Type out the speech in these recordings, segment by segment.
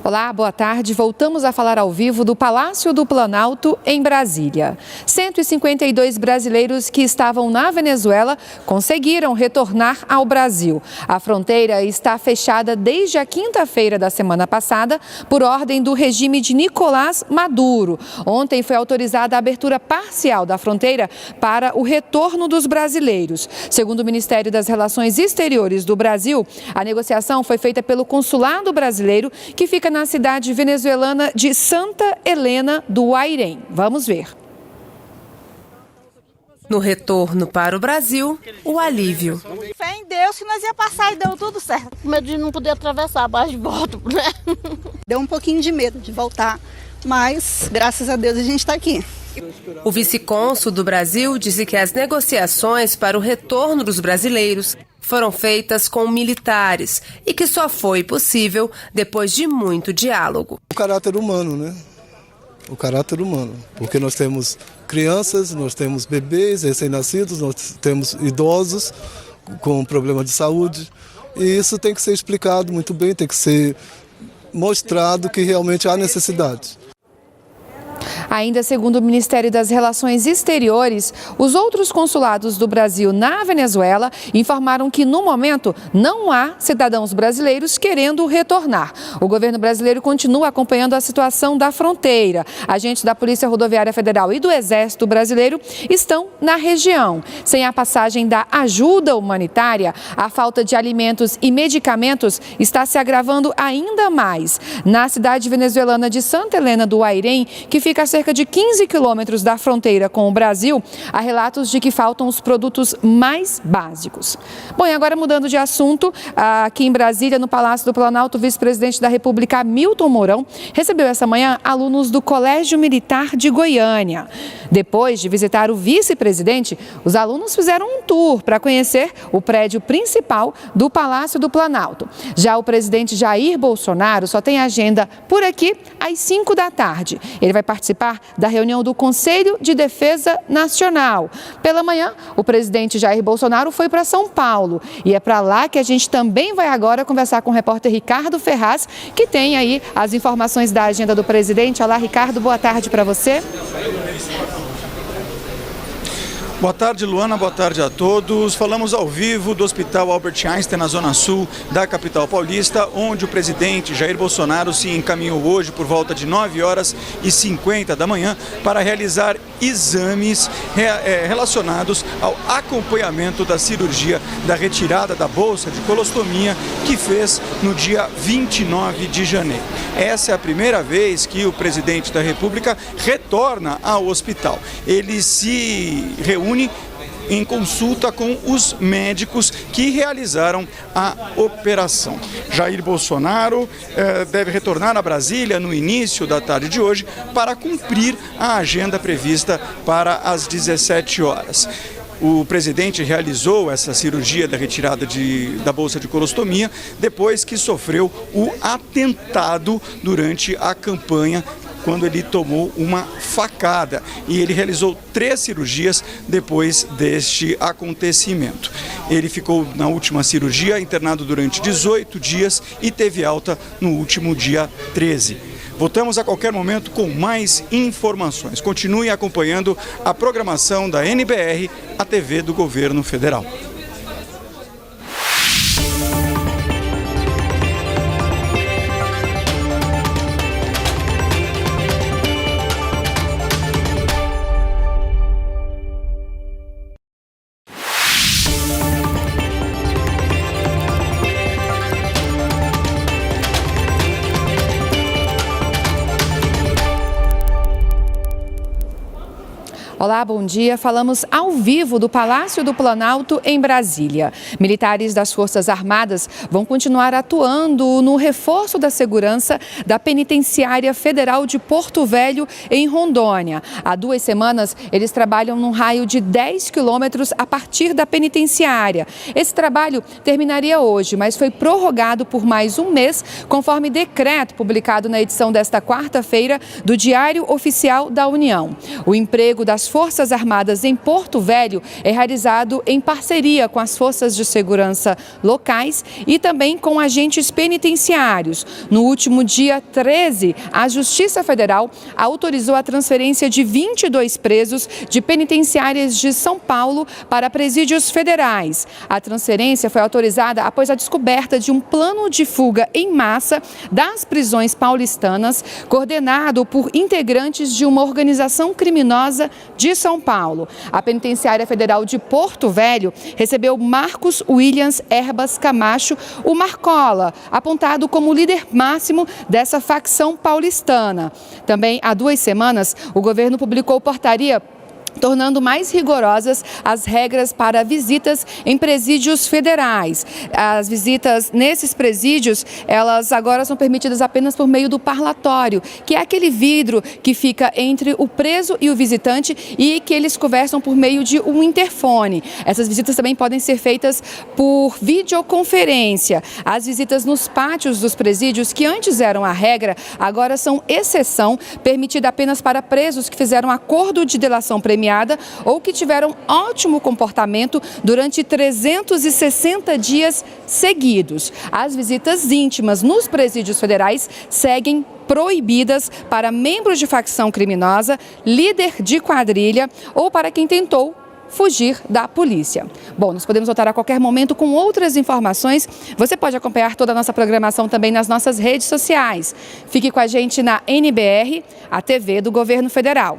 Olá, boa tarde. Voltamos a falar ao vivo do Palácio do Planalto, em Brasília. 152 brasileiros que estavam na Venezuela conseguiram retornar ao Brasil. A fronteira está fechada desde a quinta-feira da semana passada por ordem do regime de Nicolás Maduro. Ontem foi autorizada a abertura parcial da fronteira para o retorno dos brasileiros. Segundo o Ministério das Relações Exteriores do Brasil, a negociação foi feita pelo Consulado Brasileiro, que fica na cidade venezuelana de Santa Helena do Guairém. Vamos ver. No retorno para o Brasil, o alívio. Fé em Deus que nós ia passar e deu tudo certo. Com medo de não poder atravessar, mas de volta, né? Deu um pouquinho de medo de voltar, mas graças a Deus a gente está aqui. O vice-cônsul do Brasil disse que as negociações para o retorno dos brasileiros foram feitas com militares e que só foi possível depois de muito diálogo. O caráter humano, né? O caráter humano, porque nós temos crianças, nós temos bebês recém-nascidos, nós temos idosos com problema de saúde, e isso tem que ser explicado muito bem, tem que ser mostrado que realmente há necessidade. Ainda segundo o Ministério das Relações Exteriores, os outros consulados do Brasil na Venezuela informaram que, no momento, não há cidadãos brasileiros querendo retornar. O governo brasileiro continua acompanhando a situação da fronteira. Agentes da Polícia Rodoviária Federal e do Exército Brasileiro estão na região. Sem a passagem da ajuda humanitária, a falta de alimentos e medicamentos está se agravando ainda mais. Na cidade venezuelana de Santa Helena do Guairém, que fica a cerca de 15 quilômetros da fronteira com o Brasil, há relatos de que faltam os produtos mais básicos. Bom, e agora mudando de assunto, aqui em Brasília, no Palácio do Planalto, o vice-presidente da República, Hamilton Mourão, recebeu essa manhã alunos do Colégio Militar de Goiânia. Depois de visitar o vice-presidente, os alunos fizeram um tour para conhecer o prédio principal do Palácio do Planalto. Já o presidente Jair Bolsonaro só tem agenda por aqui às 5 da tarde. Ele vai participar da reunião do Conselho de Defesa Nacional. Pela manhã, o presidente Jair Bolsonaro foi para São Paulo e é para lá que a gente também vai agora conversar com o repórter Ricardo Ferraz, que tem aí as informações da agenda do presidente. Olá, Ricardo, boa tarde para você. Boa tarde, Luana. Boa tarde a todos. Falamos ao vivo do Hospital Albert Einstein, na zona sul da capital paulista, onde o presidente Jair Bolsonaro se encaminhou hoje por volta de 9h50 da manhã para realizar exames relacionados ao acompanhamento da cirurgia da retirada da bolsa de colostomia que fez no dia 29 de janeiro. Essa é a primeira vez que o presidente da República retorna ao hospital. Ele se reúne em consulta com os médicos que realizaram a operação. Jair Bolsonaro deve retornar a Brasília no início da tarde de hoje para cumprir a agenda prevista para as 17 horas. O presidente realizou essa cirurgia da retirada da bolsa de colostomia depois que sofreu o atentado durante a campanha, quando ele tomou uma facada, e ele realizou 3 cirurgias depois deste acontecimento. Ele ficou na última cirurgia internado durante 18 dias e teve alta no último dia 13. Voltamos a qualquer momento com mais informações. Continue acompanhando a programação da NBR, a TV do Governo Federal. Olá, bom dia. Falamos ao vivo do Palácio do Planalto, em Brasília. Militares das Forças Armadas vão continuar atuando no reforço da segurança da Penitenciária Federal de Porto Velho, em Rondônia. Há 2 semanas, eles trabalham num raio de 10 quilômetros a partir da penitenciária. Esse trabalho terminaria hoje, mas foi prorrogado por mais um mês, conforme decreto publicado na edição desta quarta-feira do Diário Oficial da União. O emprego das Forças Armadas em Porto Velho é realizado em parceria com as forças de segurança locais e também com agentes penitenciários. No último dia 13, a Justiça Federal autorizou a transferência de 22 presos de penitenciárias de São Paulo para presídios federais. A transferência foi autorizada após a descoberta de um plano de fuga em massa das prisões paulistanas, coordenado por integrantes de uma organização criminosa de São Paulo. A Penitenciária Federal de Porto Velho recebeu Marcos Williams Herbas Camacho, o Marcola, apontado como líder máximo dessa facção paulistana. Também há 2 semanas, o governo publicou portaria tornando mais rigorosas as regras para visitas em presídios federais. As visitas nesses presídios, elas agora são permitidas apenas por meio do parlatório, que é aquele vidro que fica entre o preso e o visitante e que eles conversam por meio de um interfone. Essas visitas também podem ser feitas por videoconferência. As visitas nos pátios dos presídios, que antes eram a regra, agora são exceção, permitida apenas para presos que fizeram acordo de delação premiada ou que tiveram ótimo comportamento durante 360 dias seguidos. As visitas íntimas nos presídios federais seguem proibidas para membros de facção criminosa, líder de quadrilha ou para quem tentou fugir da polícia. Bom, nós podemos voltar a qualquer momento com outras informações. Você pode acompanhar toda a nossa programação também nas nossas redes sociais. Fique com a gente na NBR, a TV do Governo Federal.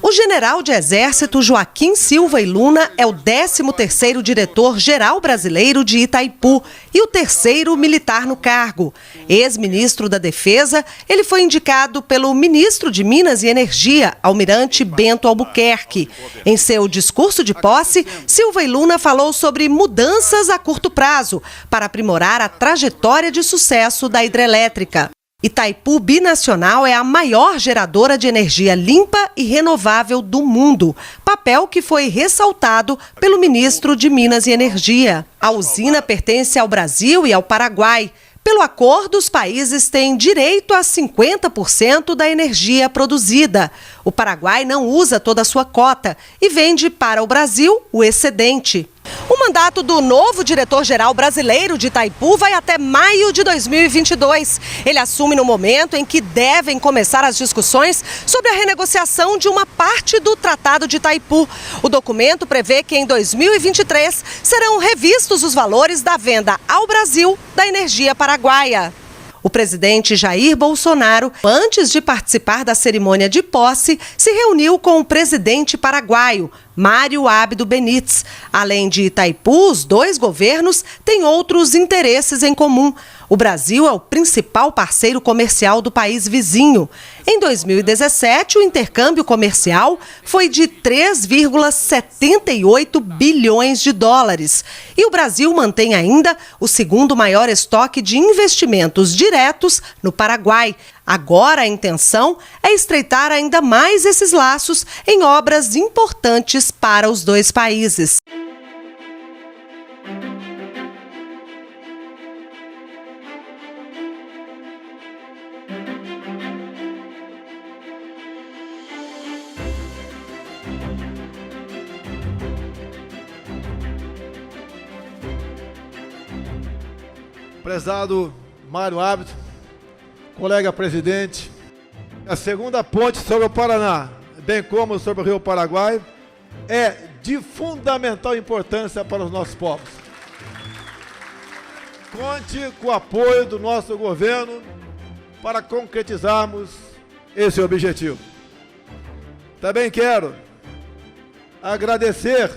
O general de Exército Joaquim Silva e Luna é o 13º diretor-geral brasileiro de Itaipu e o 3º militar no cargo. Ex-ministro da Defesa, ele foi indicado pelo ministro de Minas e Energia, Almirante Bento Albuquerque. Em seu discurso de posse, Silva e Luna falou sobre mudanças a curto prazo para aprimorar a trajetória de sucesso da hidrelétrica. Itaipu Binacional é a maior geradora de energia limpa e renovável do mundo, papel que foi ressaltado pelo ministro de Minas e Energia. A usina pertence ao Brasil e ao Paraguai. Pelo acordo, os países têm direito a 50% da energia produzida. O Paraguai não usa toda a sua cota e vende para o Brasil o excedente. O mandato do novo diretor-geral brasileiro de Itaipu vai até maio de 2022. Ele assume no momento em que devem começar as discussões sobre a renegociação de uma parte do Tratado de Itaipu. O documento prevê que em 2023 serão revistos os valores da venda ao Brasil da energia paraguaia. O presidente Jair Bolsonaro, antes de participar da cerimônia de posse, se reuniu com o presidente paraguaio, Mário Abdo Benítez. Além de Itaipu, os 2 governos têm outros interesses em comum. O Brasil é o principal parceiro comercial do país vizinho. Em 2017, o intercâmbio comercial foi de 3,78 bilhões de dólares. E o Brasil mantém ainda o 2º maior estoque de investimentos diretos no Paraguai. Agora a intenção é estreitar ainda mais esses laços em obras importantes para os 2 países. Prezado Mário Abdo, colega presidente, a segunda ponte sobre o Paraná, bem como sobre o Rio Paraguai, é de fundamental importância para os nossos povos. Conte com o apoio do nosso governo para concretizarmos esse objetivo. Também quero agradecer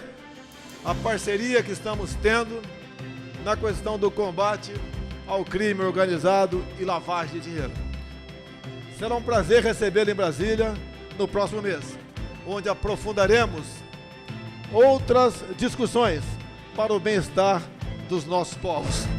a parceria que estamos tendo na questão do combate ao crime organizado e lavagem de dinheiro. Será um prazer recebê-lo em Brasília no próximo mês, onde aprofundaremos outras discussões para o bem-estar dos nossos povos.